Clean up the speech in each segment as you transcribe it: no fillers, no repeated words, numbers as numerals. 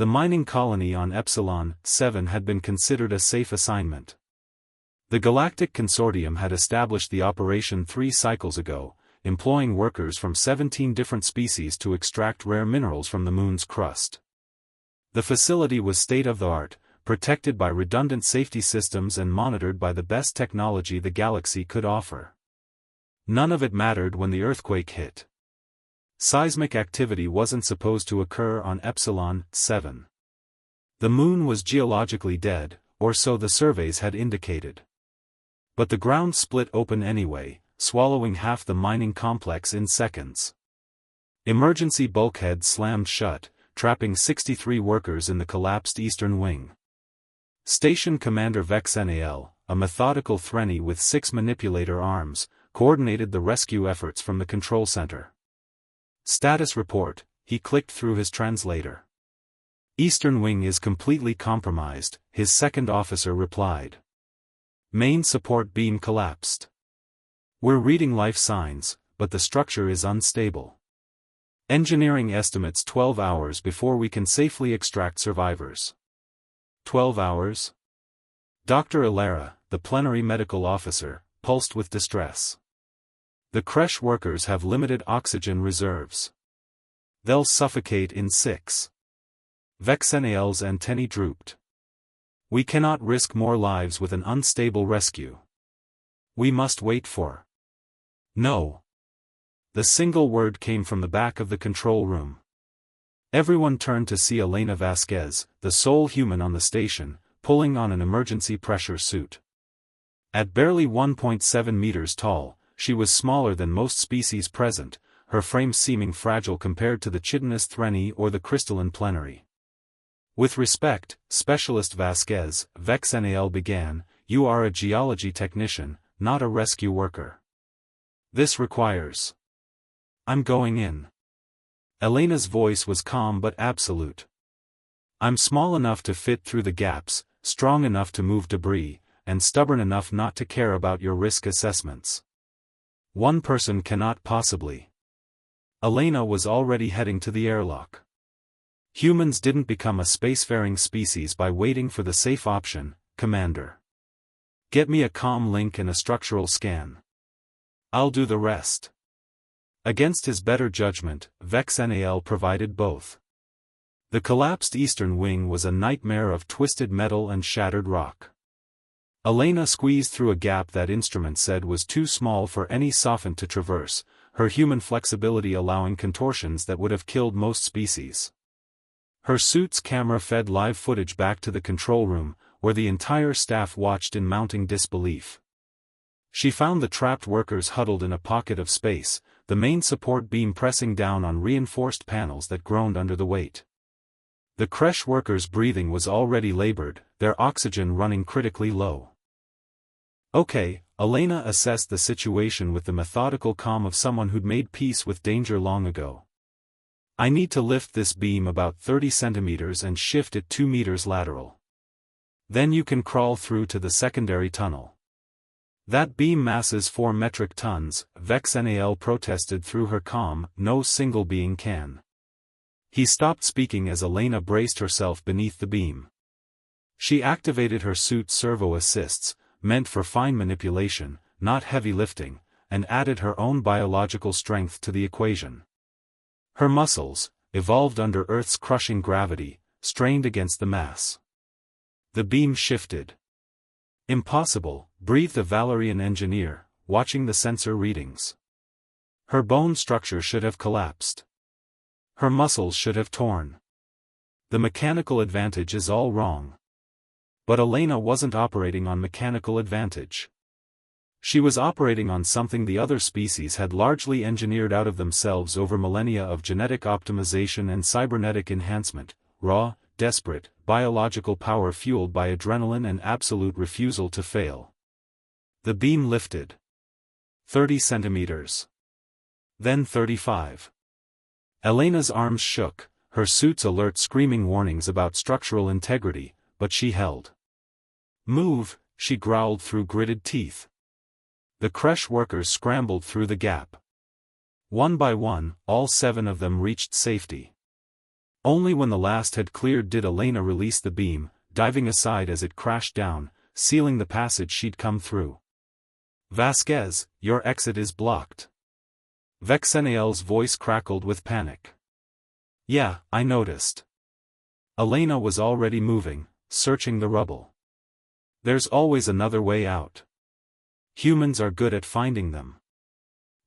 The mining colony on Epsilon 7 had been considered a safe assignment. The Galactic Consortium had established the operation 3 cycles ago, employing workers from 17 different species to extract rare minerals from the moon's crust. The facility was state-of-the-art, protected by redundant safety systems and monitored by the best technology the galaxy could offer. None of it mattered when the earthquake hit. Seismic activity wasn't supposed to occur on Epsilon 7. The moon was geologically dead, or so the surveys had indicated. But the ground split open anyway, swallowing half the mining complex in seconds. Emergency bulkheads slammed shut, trapping 63 workers in the collapsed eastern wing. Station Commander Vexenal, a methodical Threnny with 6 manipulator arms, coordinated the rescue efforts from the control center. Status report, he clicked through his translator. Eastern wing is completely compromised, his second officer replied. Main support beam collapsed. We're reading life signs, but the structure is unstable. Engineering estimates 12 hours before we can safely extract survivors. 12 hours? Dr. Ilara, the plenary medical officer, pulsed with distress. The creche workers have limited oxygen reserves. They'll suffocate in 6. Vexenal's antennae drooped. We cannot risk more lives with an unstable rescue. We must wait for. No. The single word came from the back of the control room. Everyone turned to see Elena Vasquez, the sole human on the station, pulling on an emergency pressure suit. At barely 1.7 meters tall, she was smaller than most species present, her frame seeming fragile compared to the chitinous Threnny or the crystalline plenary. With respect, Specialist Vasquez, Vexenal began, you are a geology technician, not a rescue worker. This requires. I'm going in. Elena's voice was calm but absolute. I'm small enough to fit through the gaps, strong enough to move debris, and stubborn enough not to care about your risk assessments. One person cannot possibly. Elena was already heading to the airlock. Humans didn't become a spacefaring species by waiting for the safe option, Commander. Get me a comm link and a structural scan. I'll do the rest. Against his better judgment, Vexenal provided both. The collapsed eastern wing was a nightmare of twisted metal and shattered rock. Elena squeezed through a gap that instrument said was too small for any sophont to traverse, her human flexibility allowing contortions that would have killed most species. Her suit's camera fed live footage back to the control room, where the entire staff watched in mounting disbelief. She found the trapped workers huddled in a pocket of space, the main support beam pressing down on reinforced panels that groaned under the weight. The creche workers' breathing was already labored, their oxygen running critically low. Okay, Elena assessed the situation with the methodical calm of someone who'd made peace with danger long ago. I need to lift this beam about 30 centimeters and shift it 2 meters lateral. Then you can crawl through to the secondary tunnel. That beam masses 4 metric tons, Vexenal protested through her comm, no single being can. He stopped speaking as Elena braced herself beneath the beam. She activated her suit's servo assists, meant for fine manipulation, not heavy lifting, and added her own biological strength to the equation. Her muscles, evolved under Earth's crushing gravity, strained against the mass. The beam shifted. Impossible, breathed a Valerian engineer, watching the sensor readings. Her bone structure should have collapsed. Her muscles should have torn. The mechanical advantage is all wrong. But Elena wasn't operating on mechanical advantage. She was operating on something the other species had largely engineered out of themselves over millennia of genetic optimization and cybernetic enhancement, raw, desperate, biological power fueled by adrenaline and absolute refusal to fail. The beam lifted. 30 centimeters. Then 35. Elena's arms shook, her suit's alert screaming warnings about structural integrity, but she held. Move, she growled through gritted teeth. The creche workers scrambled through the gap. One by one, all 7 of them reached safety. Only when the last had cleared did Elena release the beam, diving aside as it crashed down, sealing the passage she'd come through. Vasquez, your exit is blocked. Vexenniel's voice crackled with panic. Yeah, I noticed. Elena was already moving, searching the rubble. There's always another way out. Humans are good at finding them.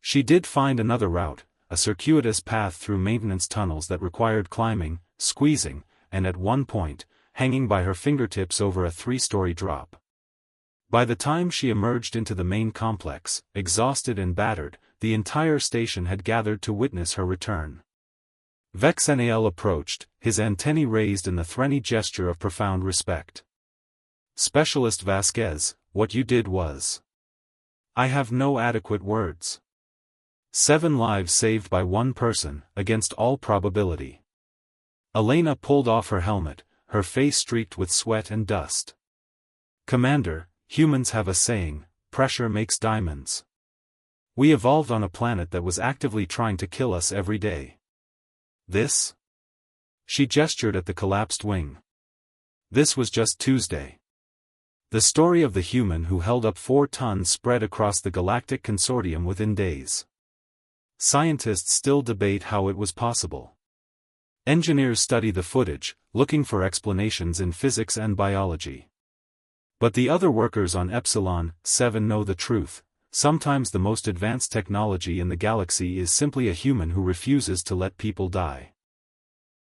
She did find another route, a circuitous path through maintenance tunnels that required climbing, squeezing, and at one point, hanging by her fingertips over a 3-story drop. By the time she emerged into the main complex, exhausted and battered, the entire station had gathered to witness her return. Vexenniel approached, his antennae raised in the threnny gesture of profound respect. Specialist Vasquez, what you did was... I have no adequate words. 7 lives saved by one person, against all probability. Elena pulled off her helmet, her face streaked with sweat and dust. Commander, humans have a saying, pressure makes diamonds. We evolved on a planet that was actively trying to kill us every day. This? She gestured at the collapsed wing. This was just Tuesday. The story of the human who held up 4 tons spread across the galactic consortium within days. Scientists still debate how it was possible. Engineers study the footage, looking for explanations in physics and biology. But the other workers on Epsilon 7 know the truth. Sometimes the most advanced technology in the galaxy is simply a human who refuses to let people die.